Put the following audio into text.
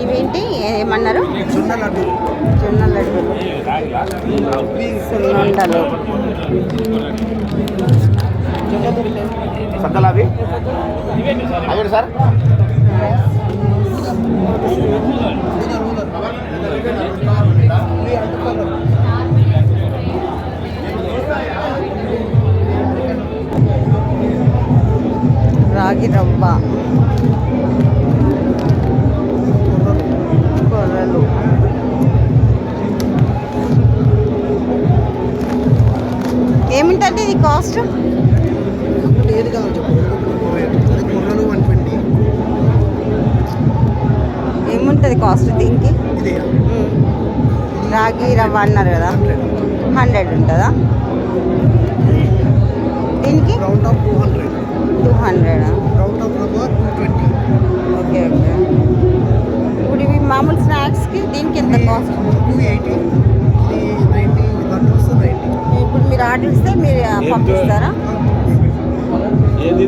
ఇవేంటి ఏమన్నారు? జొన్న లడ్డు. జొన్న లడ్డు, సున్నుండలు. సద్దలు అవి అదే సార్. రాగి రవ్వ, కొర్రలు. ఏమిటంటే ఇది కాస్ట్? ఏది కావాలి చెప్పు. కొర్రలు 120. ఏముంటుంది కాస్ట్ దీనికి? ఇదే రాగి రవ్వ అన్నారు కదా, 100 ఉంటుందా దీనికి? Round of 200. 200. రౌండ్ ఆఫ్ రవ్వ 220. Okay okay. ఇప్పుడు ఇవి మామూలు స్నాక్స్కి దీనికి ఎంత కాస్ట్? 280. ఇది 90. లడ్డూస్ 90. ఇప్పుడు మీరు ఆర్డర్ ఇస్తే మీరు పంపిస్తారా? ఏది